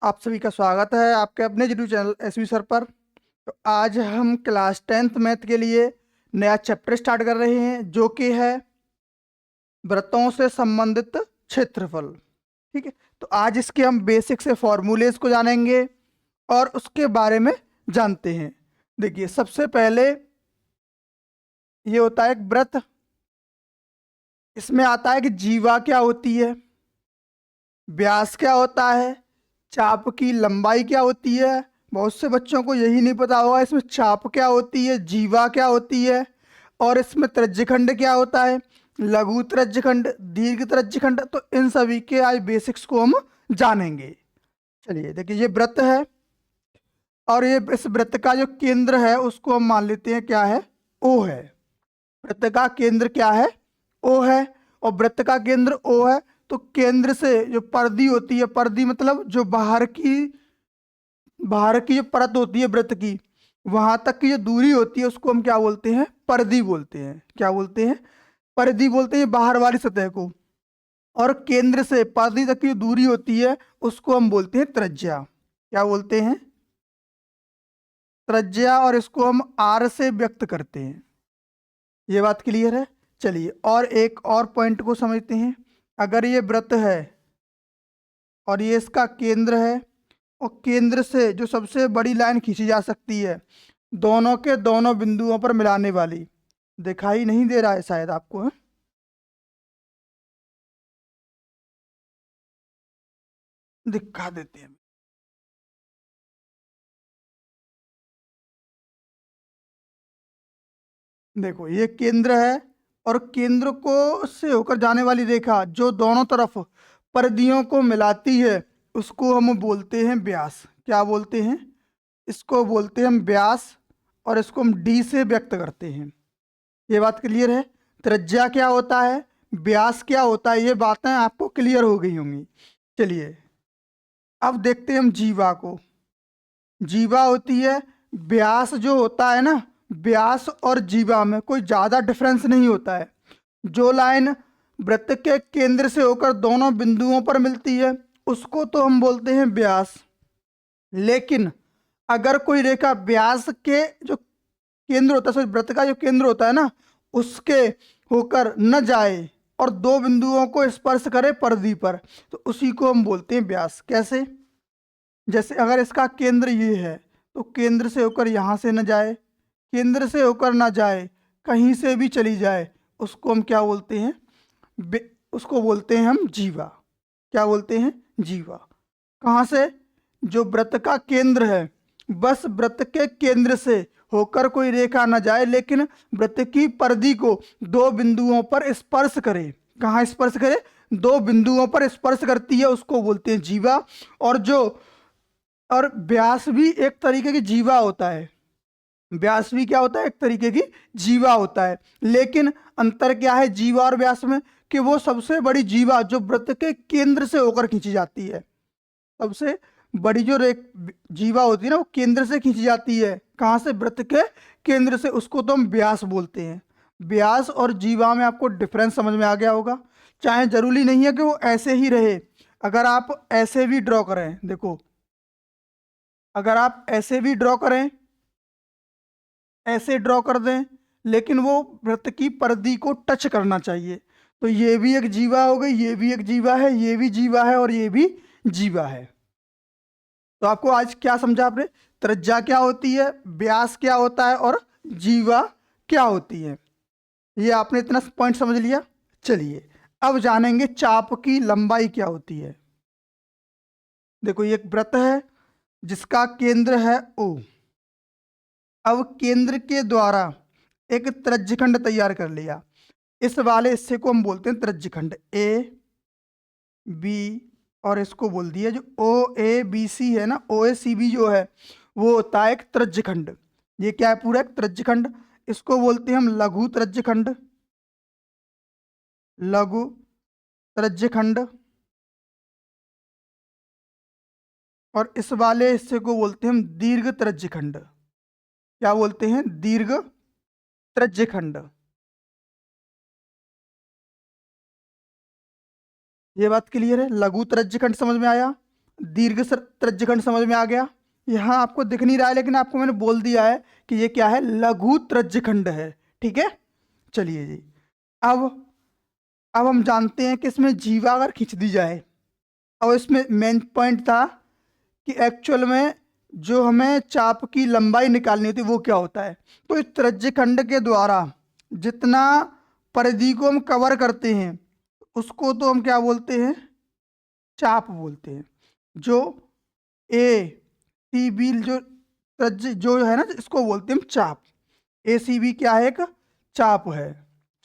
आप सभी का स्वागत है आपके अपने यूट्यूब चैनल एसवी सर पर। तो आज हम क्लास 10th मैथ के लिए नया चैप्टर स्टार्ट कर रहे हैं जो कि है वृत्तों से संबंधित क्षेत्रफल। ठीक है, तो आज इसके हम बेसिक से फॉर्मूलेज को जानेंगे और उसके बारे में जानते हैं। देखिए, सबसे पहले ये होता है एक वृत्त। इसमें आता है कि जीवा क्या होती है, व्यास क्या होता है, चाप की लंबाई क्या होती है। बहुत से बच्चों को यही नहीं पता होगा इसमें चाप क्या होती है, जीवा क्या होती है, और इसमें त्रिज्यखंड क्या होता है, लघु त्रिज्यखंड, दीर्घ त्रिज्यखंड। तो इन सभी के आज बेसिक्स को हम जानेंगे। चलिए देखिए, ये वृत्त है और ये इस वृत्त का जो केंद्र है उसको हम मान लेते हैं क्या है, ओ है। वृत्त का केंद्र क्या है, ओ है, और वृत्त का केंद्र ओ है। तो केंद्र से जो परिधि होती है, परिधि मतलब जो बाहर की जो परत होती है वृत्त की, वहां तक की जो दूरी होती है उसको हम क्या बोलते हैं, परिधि बोलते हैं। क्या बोलते हैं, परिधि बोलते हैं बाहर वाली सतह को। और केंद्र से परिधि तक की जो दूरी होती है उसको हम बोलते हैं त्रिज्या। क्या बोलते हैं, त्रिज्या, और इसको हम आर से व्यक्त करते हैं। ये बात क्लियर है। चलिए और एक और पॉइंट को समझते हैं। अगर ये वृत्त है और ये इसका केंद्र है, और केंद्र से जो सबसे बड़ी लाइन खींची जा सकती है दोनों के दोनों बिंदुओं पर मिलाने वाली, दिखाई नहीं दे रहा है शायद आपको, है? दिखा देते हैं। देखो, ये केंद्र है और केंद्र को से होकर जाने वाली रेखा जो दोनों तरफ परिधियों को मिलाती है उसको हम बोलते हैं व्यास। क्या बोलते हैं, इसको बोलते हैं हम व्यास, और इसको हम डी से व्यक्त करते हैं। ये बात क्लियर है। त्रिज्या क्या होता है, व्यास क्या होता है, ये बातें आपको क्लियर हो गई होंगी। चलिए अब देखते हैं हम जीवा को। जीवा होती है, व्यास जो होता है ना, व्यास और जीवा में कोई ज़्यादा डिफरेंस नहीं होता है। जो लाइन वृत्त के केंद्र से होकर दोनों बिंदुओं पर मिलती है उसको तो हम बोलते हैं व्यास। लेकिन अगर कोई रेखा व्यास के जो केंद्र होता है, सॉरी वृत्त का जो केंद्र होता है ना, उसके होकर न जाए और दो बिंदुओं को स्पर्श करे परिधि पर, तो उसी को हम बोलते हैं व्यास। कैसे, जैसे अगर इसका केंद्र ये है तो केंद्र से होकर यहाँ से न जाए, केंद्र से होकर ना जाए, कहीं से भी चली जाए, उसको हम क्या बोलते हैं, उसको बोलते हैं हम जीवा। क्या बोलते हैं, जीवा। कहाँ से, जो वृत्त का केंद्र है, बस वृत्त के केंद्र से होकर कोई रेखा ना जाए लेकिन वृत्त की परिधि को दो बिंदुओं पर स्पर्श करे। कहाँ स्पर्श करे, दो बिंदुओं पर स्पर्श करती है, उसको बोलते हैं जीवा। और जो और व्यास भी एक तरीके की जीवा होता है। व्यास भी क्या होता है, एक तरीके की जीवा होता है। लेकिन अंतर क्या है जीवा और व्यास में, कि वो सबसे बड़ी जीवा जो वृत्त के केंद्र से होकर खींची जाती है, सबसे बड़ी जो रेख जीवा होती है ना वो केंद्र से खींची जाती है। कहाँ से, वृत्त के केंद्र से, उसको तो हम व्यास बोलते हैं। व्यास और जीवा में आपको डिफरेंस समझ में आ गया होगा। चाहे जरूरी नहीं है कि वो ऐसे ही रहे, अगर आप ऐसे भी ड्रॉ करें, देखो अगर आप ऐसे भी ड्रॉ करें, ऐसे ड्रॉ कर दें, लेकिन वो वृत्त की परिधि को टच करना चाहिए, तो ये भी एक जीवा हो गई, ये भी एक जीवा है, ये भी जीवा है और ये भी जीवा है। तो आपको आज क्या समझा आपने, त्रिज्या क्या होती है, व्यास क्या होता है और जीवा क्या होती है, ये आपने इतना पॉइंट समझ लिया। चलिए अब जानेंगे चाप की लंबाई क्या होती है। देखो, ये एक वृत्त है जिसका केंद्र है ओ। अब केंद्र के द्वारा एक त्रिज्यखंड तैयार कर लिया। इस वाले हिस्से को हम बोलते हैं त्रिज्यखंड ए बी, और इसको बोल दिया जो ओ ए बी सी है ना, ओ ए सी बी जो है वो होता है एक त्रिज्यखंड। ये क्या है, पूरा एक त्रिज्यखंड। इसको बोलते हैं हम लघु त्रिज्यखंड, लघु त्रिज्यखंड। और इस वाले हिस्से को बोलते हैं हम दीर्घ त्रिज्यखंड। क्या बोलते हैं, दीर्घ त्रिज्यखंड। ये बात क्लियर है, लघु त्रिज्यखंड समझ में आया। दीर्घ त्रिज्यखंड समझ में आ गया। यहाँ आपको दिख नहीं रहा है लेकिन आपको मैंने बोल दिया है कि ये क्या है, लघु त्रिज्यखंड है। ठीक है, चलिए जी। अब हम जानते हैं कि इसमें जीवा अगर खींच दी जाए, और इसमें मेन पॉइंट था कि एक्चुअल में जो हमें चाप की लंबाई निकालनी होती है वो क्या होता है। तो इस त्रिज्यखंड के द्वारा जितना परिधि को हम कवर करते हैं उसको तो हम क्या बोलते हैं, चाप बोलते हैं। जो ए सी बी जो त्रिज्य जो है ना, इसको बोलते हैं हम चाप। ए सी बी क्या है, एक चाप है।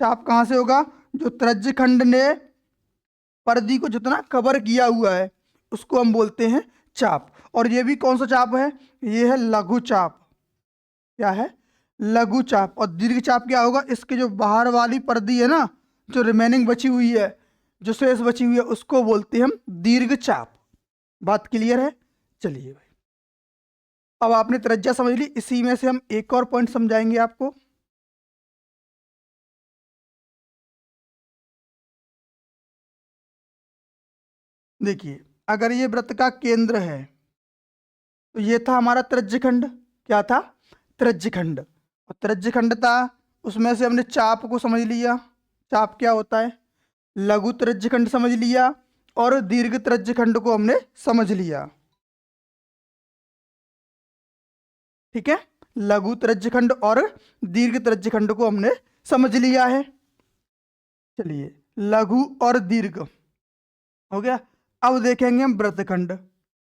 चाप कहाँ से होगा, जो त्रिज्यखंड ने परिधि को जितना कवर किया हुआ है उसको हम बोलते हैं चाप। और ये भी कौन सा चाप है, ये है लघु चाप। क्या है, लघु चाप। और दीर्घ चाप क्या होगा, इसके जो बाहर वाली परिधि है ना, जो रिमेनिंग बची हुई है, जो शेष बची हुई है, उसको बोलते हैं हम दीर्घ चाप। बात क्लियर है। चलिए भाई, अब आपने त्रिज्या समझ ली, इसी में से हम एक और पॉइंट समझाएंगे आपको। देखिए, अगर ये वृत्त का केंद्र है तो ये था हमारा त्रिज्यखंड। क्या था, त्रिज्यखंड। और त्रिज्यखंड था, उसमें से हमने चाप को समझ लिया। चाप क्या होता है, लघु त्रिज्यखंड समझ लिया, और दीर्घ त्रिज्यखंड को हमने समझ लिया। ठीक है, लघु त्रिज्यखंड और दीर्घ त्रिज्यखंड को हमने समझ लिया है। चलिए, लघु और दीर्घ हो गया। अब देखेंगे हम वृत्तखंड।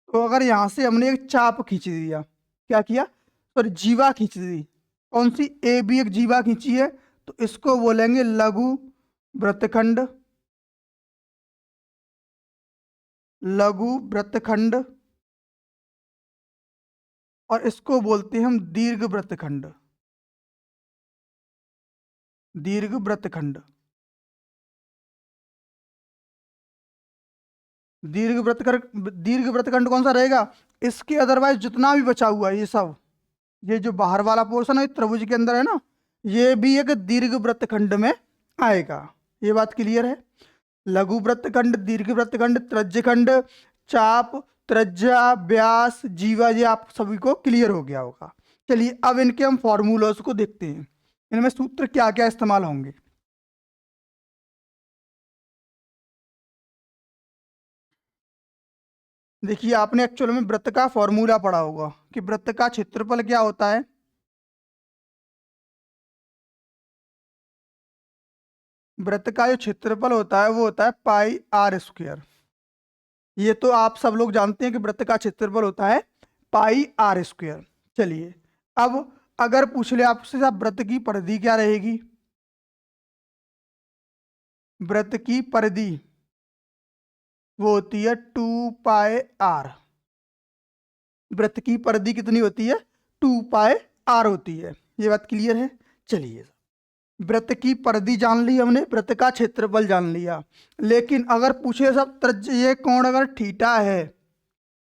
तो अगर यहाँ से हमने एक चाप खींच दिया, क्या किया, सॉरी जीवा खींच दी, कौन सी, ए बी एक जीवा खींची है, तो इसको बोलेंगे लघु वृत्तखंड। लघु वृत्तखंड। और इसको बोलते हैं हम दीर्घ वृत्तखंड। दीर्घ वृत्तखंड। दीर्घ वृत्तखंड कौन सा रहेगा, इसके अदरवाइज जितना भी बचा हुआ है ये सब, ये जो बाहर वाला पोर्शन है त्रिभुज के अंदर है ना, ये भी एक दीर्घ वृत्तखंड में आएगा। ये बात क्लियर है। लघु वृत्तखंड, दीर्घ वृत्तखंड, त्रिज्यखंड, चाप, त्रिज्या, व्यास, जीवा, ये आप सभी को क्लियर हो गया होगा। चलिए, अब इनके हम फॉर्मूलाज को देखते हैं, इनमें सूत्र क्या क्या इस्तेमाल होंगे। देखिए, आपने एक्चुअल में वृत्त का फॉर्मूला पढ़ा होगा कि वृत्त का क्षेत्रफल क्या होता है। वृत्त का जो क्षेत्रफल होता है वो होता है पाई आर स्क्वायर। ये तो आप सब लोग जानते हैं कि वृत्त का क्षेत्रफल होता है पाई आर स्क्वायर। चलिए, अब अगर पूछ ले आपसे साहब वृत्त की परिधि क्या रहेगी, वृत्त की परिधि वो होती है 2 पाई आर। वृत्त की परिधि कितनी होती है, 2 पाई आर होती है। ये बात क्लियर है। चलिए, वृत्त की परिधि जान ली हमने, वृत्त का क्षेत्रफल जान लिया, लेकिन अगर पूछे सब त्रिज्या, ये कोण अगर थीटा है,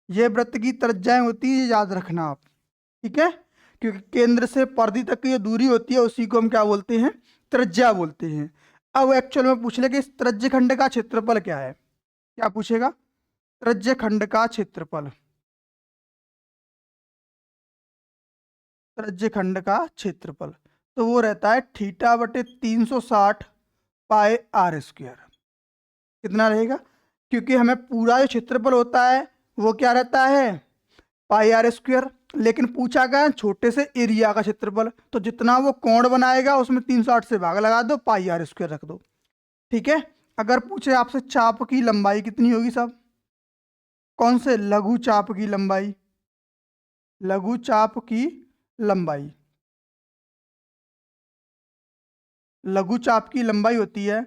ये वृत्त की त्रिज्याएं होती है, ये याद रखना आप। ठीक है, क्योंकि केंद्र से परिधि तक की जो दूरी होती है उसी को हम क्या बोलते हैं, त्रिज्या बोलते हैं। अब एक्चुअल में पूछ ले कि इस त्रिज्यखंड का क्षेत्रफल क्या है, क्या पूछेगा, त्रिज्यखंड का क्षेत्रफल। त्रिज्यखंड का क्षेत्रफल तो वो रहता है थीटा बटे 360 पाई आर स्क्वायर। कितना रहेगा, क्योंकि हमें पूरा जो क्षेत्रफल होता है वो क्या रहता है, पाई आर स्क्वायर। लेकिन पूछा गया छोटे से एरिया का क्षेत्रफल, तो जितना वो कोण बनाएगा उसमें 360 से भाग लगा दो, पाई आर स्क्वायर रख दो। ठीक है, अगर पूछे आपसे चाप की लंबाई कितनी होगी साहब, कौन से, लघु चाप की लंबाई। लघु चाप की लंबाई, लघु चाप की लंबाई होती है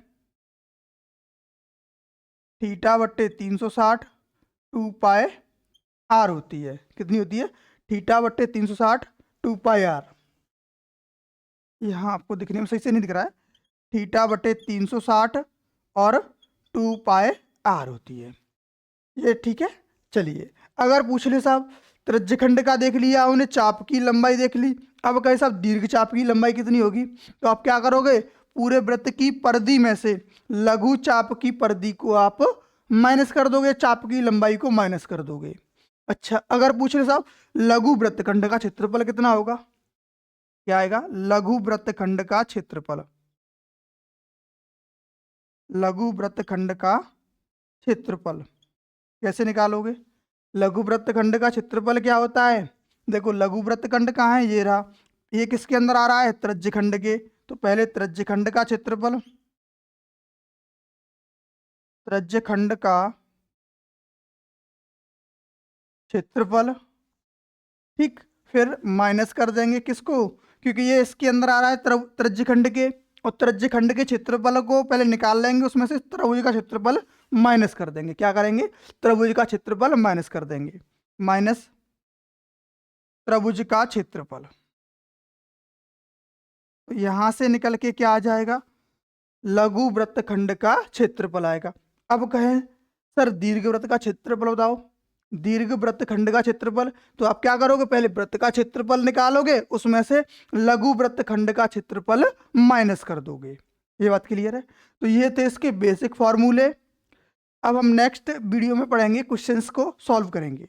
थीटा बट्टे 360 2 पाई आर होती है। कितनी होती है, थीटा बट्टे 360 2 पाई आर। यहाँ आपको दिखने में सही से नहीं दिख रहा है, थीटा बट्टे 360 और 2 पाई आर होती है ये। ठीक है, चलिए, अगर पूछ ले साहब त्रिज्यखंड का देख लिया उन्हें, चाप की लंबाई देख ली, अब कहे साहब दीर्घ चाप की लंबाई कितनी होगी, तो आप क्या करोगे, पूरे वृत्त की परिधि में से लघु चाप की परिधि को आप माइनस कर दोगे, चाप की लंबाई को माइनस कर दोगे। अच्छा, अगर पूछ रहे साहब लघु वृत्तखंड का क्षेत्रफल कितना होगा, क्या आएगा, लघु वृत्तखंड का क्षेत्रफल, लघु वृत्तखंड का क्षेत्रफल कैसे निकालोगे? लघु वृत्तखंड का क्षेत्रफल क्या होता है? देखो लघु वृत्तखंड कहाँ है, ये रहा, ये किसके अंदर आ रहा है, त्रिज्यखंड के। तो पहले त्रिज्यखंड का क्षेत्रफल, त्रिज्यखंड का क्षेत्रफल, ठीक, फिर माइनस कर देंगे किसको, क्योंकि ये इसके अंदर आ रहा है त्रिज्यखंड के, और त्रिज्यखंड के क्षेत्रफल को पहले निकाल लेंगे, उसमें से त्रिभुज का क्षेत्रफल माइनस कर देंगे। क्या करेंगे, त्रिभुज का क्षेत्रफल माइनस कर देंगे, माइनस त्रिभुज का क्षेत्रफल। तो यहां से निकल के क्या आ जाएगा, लघु वृत्तखंड का क्षेत्रफल आएगा। अब कहें सर दीर्घ वृत्त का क्षेत्रफल बताओ, दीर्घ वृत्तखंड का क्षेत्रफल, तो आप क्या करोगे, पहले वृत्त का क्षेत्रफल निकालोगे, उसमें से लघु वृत्तखंड का क्षेत्रफल माइनस कर दोगे। ये बात क्लियर है? तो ये थे इसके बेसिक फॉर्मूले। अब हम नेक्स्ट वीडियो में पढ़ेंगे, क्वेश्चंस को सॉल्व करेंगे।